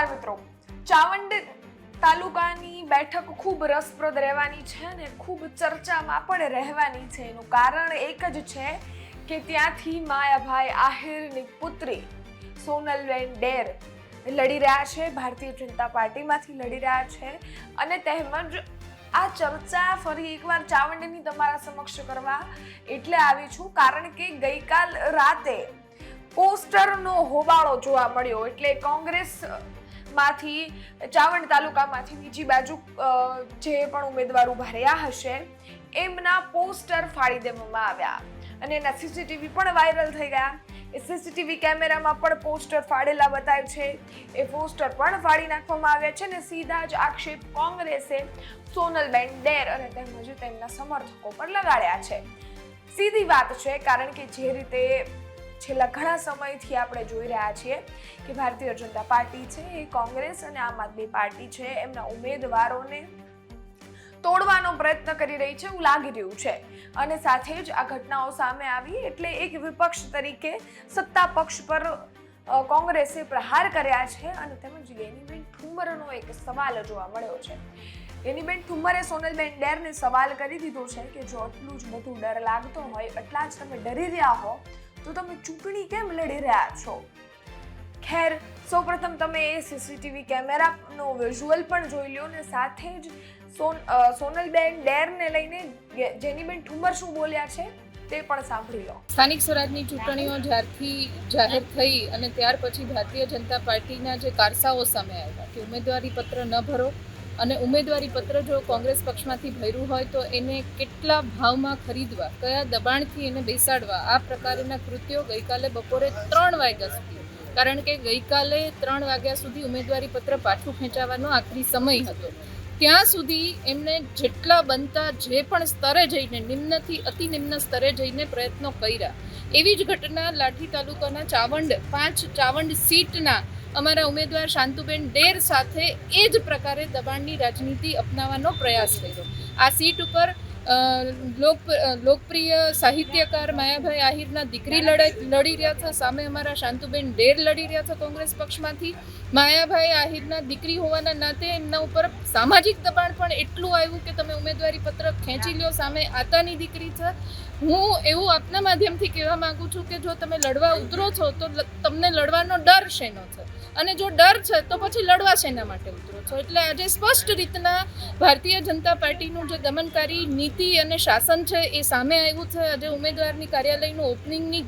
નમસ્કાર મિત્રો, ચાવંડ તાલુકાની બેઠક ખૂબ રસપ્રદ રહેવાની છે અને ખૂબ ચર્ચામાં પણ રહેવાની છે. એનું કારણ એક જ છે કે ત્યાંથી માયાભાઈ આહિરની પુત્રી સોનલબેન ડેર લડી રહ્યા છે, ભારતીય જનતા પાર્ટીમાંથી લડી રહ્યા છે. અને તેમજ આ ચર્ચા ફરી એકવાર ચાવંડની તમારા સમક્ષ કરવા એટલે આવી છું કારણ કે ગઈકાલ રાતે પોસ્ટરનો હોબાળો જોવા મળ્યો. એટલે કોંગ્રેસ માંથી ચાવંડ તાલુકામાંથી બીજી બાજુ જે પણ ઉમેદવાર ઉભા રહ્યા હશે એમના પોસ્ટર ફાડી દેવામાં આવ્યા અને એના સીસીટીવી પણ વાયરલ થઈ ગયા. એ સીસીટીવી કેમેરામાં પણ પોસ્ટર ફાડેલા બતાવે છે. એ પોસ્ટર પણ ફાડી નાખવામાં આવ્યા છે અને સીધા જ આક્ષેપ કોંગ્રેસે સોનલબેન ડેર અને તેમજ તેમના સમર્થકો પર લગાડ્યા છે. સીધી વાત છે કારણ કે જે રીતે છેલ્લા ઘણા સમયથી આપણે જોઈ રહ્યા છીએ કે ભારતીય જનતા પાર્ટી છે એ કોંગ્રેસ અને આમ આદમી પાર્ટી છે એમના ઉમેદવારોને તોડવાનો પ્રયત્ન કરી રહી છે એવું લાગી રહ્યું છે. અને સાથે જ આ ઘટનાઓ સામે આવી એટલે એક વિપક્ષ તરીકે સત્તા પક્ષ પર કોંગ્રેસે પ્રહાર કર્યા છે અને તેમજ ગેનીબેન ઠુમ્મરનો એક સવાલ જોવા મળ્યો છે. ગેનીબેન ઠુમ્મરે સોનલબેન ડેરને સવાલ કરી દીધો છે કે જો આટલું જ બધું ડર લાગતો હોય, એટલા જ તમે ડરી રહ્યા હો તો તમે ચૂંટણી કેમ લડી રહ્યા છો? ખેર, સૌપ્રથમ તમે એ સીસીટીવી કેમેરાનો વિઝ્યુઅલ પણ જોઈ લો ને સાથે જ સોનલબેન ડેરને લઈને જેનીબેન ઠુમ્મર શું બોલ્યા છે તે પણ સાંભળી લો. સ્થાનિક સ્વરાજની ચૂંટણીઓ જ્યારથી જાહેર થઈ અને ત્યાર પછી ભારતીય જનતા પાર્ટીના જે કારસાઓ સામે આવ્યા કે ઉમેદવારી પત્ર ન ભરો અને ઉમેદવારી પત્ર જો કોંગ્રેસ પક્ષમાંથી ભર્યું હોય તો એને કેટલા ભાવમાં ખરીદવા, કયા દબાણથી એને બેસાડવા, આ પ્રકારના કૃત્યો ગઈકાલે બપોરે 3 વાગ્યા સુધી, કારણ કે ગઈકાલે 3 વાગ્યા સુધી ઉમેદવારી પત્ર પાછું ખેંચાવાનો આખરી સમય હતો, ત્યાં સુધી એમને જેટલા બનતા જે પણ સ્તરે જઈને નિમ્નથી અતિ નિમ્ન સ્તરે જઈને પ્રયત્નો કર્યા. એવી જ ઘટના લાઠી તાલુકાના ચાવંડ સીટના અમારા ઉમેદવાર શાંતુબેન ડેર સાથે એ જ પ્રકારે દબાણની રાજનીતિ અપનાવવાનો પ્રયાસ કર્યો. આ સીટ ઉપર લોકપ્રિય સાહિત્યકાર માયાભાઈ આહિરના દીકરી લડી રહ્યા છે, સામે અમારા શાંતુબેન ડેર લડી રહ્યા છે કોંગ્રેસ પક્ષમાંથી. માયાભાઈ આહિરના દીકરી હોવાના નાતે એમના ઉપર સામાજિક દબાણ પણ એટલું આવ્યું કે તમે ઉમેદવારી પત્ર ખેંચી લ્યો, સામે આતાની દીકરી છે. હું એવું આપના માધ્યમથી કહેવા માંગુ છું કે જો તમે લડવા ઉતરો છો તો તમને લડવાનો ડર શેનો છે અને જો ડર છે તો પછી લડવા શેના માટે ઉતરો છો? એટલે આજે સ્પષ્ટ રીતના ભારતીય જનતા પાર્ટીનું જે દમનકારી નીતિ અને શાસન છે એ સામે આવ્યું છે. આજે ઉમેદવારની કાર્યાલયનું ઓપનિંગની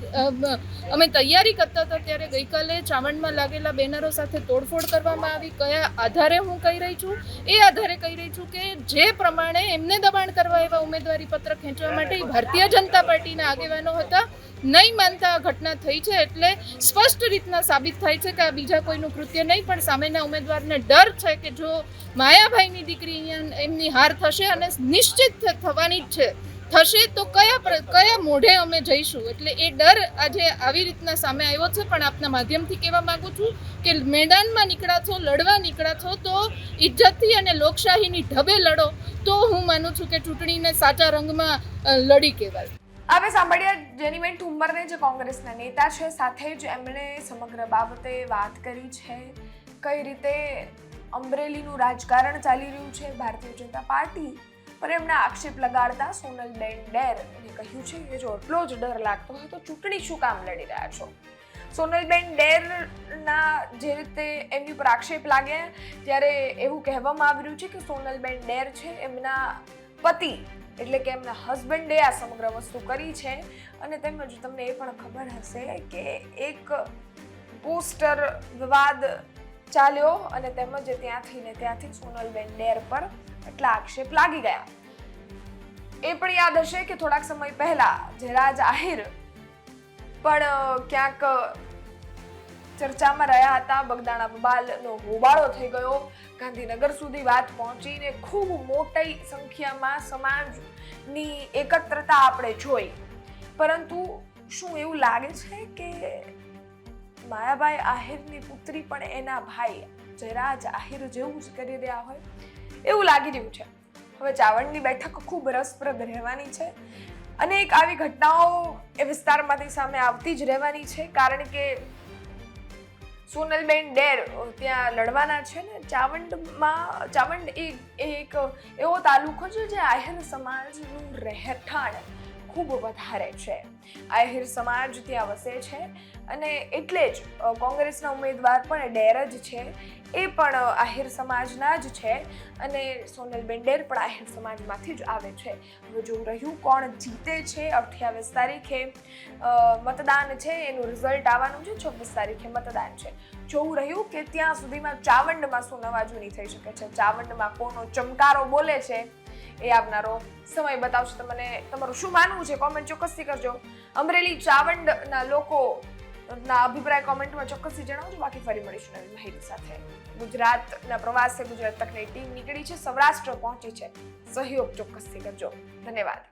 અમે તૈયારી કરતા હતા ત્યારે ગઈકાલે ચાવંડમાં લાગેલા બેનરો સાથે તોડફોડ કરવામાં આવી. કયા આધારે હું કહી રહી છું? એ આધારે કહી રહી છું કે જે પ્રમાણે એમને દબાણ કરવા એવા ઉમેદવારી પત્ર ખેંચવા માટે ભારતીય જનતા પાર્ટીના આગેવાનો હતા, નહીં માનતા ઘટના થઈ છે. એટલે સ્પષ્ટ રીતના સાબિત થાય છે કે આ બીજા કોઈનું કૃત્ય નહીં પણ સામેના ઉમેદવારને ડર છે કે જો માયાભાઈની દીકરી અહીંયા એમની હાર થશે અને નિશ્ચિત થવાની જ છે, થશે તો કયા મોઢે અમે જઈશું? એટલે એ ડર આજે આવી રીતના સામે આવ્યો છે. પણ આપના માધ્યમથી કહેવા માંગુ છું કે મેદાનમાં નીકળ્યા છો, લડવા નીકળ્યા છો તો ઇજ્જતથી અને લોકશાહીની ઢબે લડો, તો હું માનું છું કે ચૂંટણીને સાચા રંગમાં લડી કહેવાય. હવે સાંભળ્યા જેનીબેન ઠુમ્મરને, જે કોંગ્રેસના નેતા છે, સાથે જ એમણે સમગ્ર બાબતે વાત કરી છે કઈ રીતે અમરેલીનું રાજકારણ ચાલી રહ્યું છે ભારતીય જનતા પાર્ટી પર એમણે આક્ષેપ લગાડતા સોનલબેન ડેરને કહ્યું છે કે જો એટલો જ ડર લાગતો હોય તો ચૂંટણી શું કામ લડી રહ્યા છો? સોનલબેન ડેરના જે રીતે એમની પર આક્ષેપ લાગ્યા ત્યારે એવું કહેવામાં આવી રહ્યું છે કે સોનલબેન ડેર છે એમના પતિ એટલે કે એમના હસબન્ડે આ સમગ્ર વસ્તુ કરી છે. અને તેમજ તમને એ પણ ખબર હશે કે એક પોસ્ટર વિવાદ ચાલ્યો અને તેમજ ત્યાંથી સોનલબેન ડેર પર એટલા આક્ષેપ લાગી ગયા. એ પણ યાદ હશે કે થોડાક સમય પહેલા જયરાજ આહિર પણ ક્યાંક ચર્ચામાં રહ્યા હતા. બગદાણા બબાલનો હોબાળો થઈ ગયો, ગાંધીનગર સુધી વાત પહોંચીને ખૂબ મોટી સંખ્યામાં સમાજની એકત્રતા આપણે જોઈ. પરંતુ શું એવું લાગે છે કે માયાભાઈ આહિરની પુત્રી પણ એના ભાઈ જયરાજ આહિર જેવું જ કરી રહ્યા હોય એવું લાગી રહ્યું છે? હવે ચાવંડની બેઠક ખૂબ રસપ્રદ રહેવાની છે અને એક આવી ઘટનાઓ એ વિસ્તારમાંથી સામે આવતી જ રહેવાની છે કારણ કે સોનલબેન ડેર ત્યાં લડવાના છે ને ચાવંડ એક એવો તાલુકો છે જે આહિર સમાજનું રહેઠાણ ખૂબ વધારે છે. આહિર સમાજ ત્યાં વસે છે અને એટલે જ કોંગ્રેસના ઉમેદવાર પણ ડેર જ છે, એ પણ આહિર સમાજના જ છે અને સોનલબેન ડેર પણ આહિર સમાજમાંથી જ આવે છે. હવે જોવું રહ્યું કોણ જીતે છે. 28 તારીખે મતદાન છે, એનું રિઝલ્ટ આવવાનું છે. 26 તારીખે મતદાન છે. જોવું રહ્યું કે ત્યાં સુધીમાં ચાવંડમાં શું નવાજૂની થઈ શકે છે, ચાવંડમાં કોનો ચમકારો બોલે છે, એ આવનારો સમય બતાવશે. તમને તમારું શું માનવું છે કોમેન્ટ ચોક્કસથી કરજો. અમરેલી ચાવંડના લોકોના અભિપ્રાય કોમેન્ટમાં ચોક્કસથી જણાવજો. બાકી ફરી મળીશું નવી માહિતી સાથે. ગુજરાતના પ્રવાસે ગુજરાત તકની ટીમ નીકળી છે, સૌરાષ્ટ્ર પહોંચી છે. સહયોગ ચોક્કસથી કરજો. ધન્યવાદ.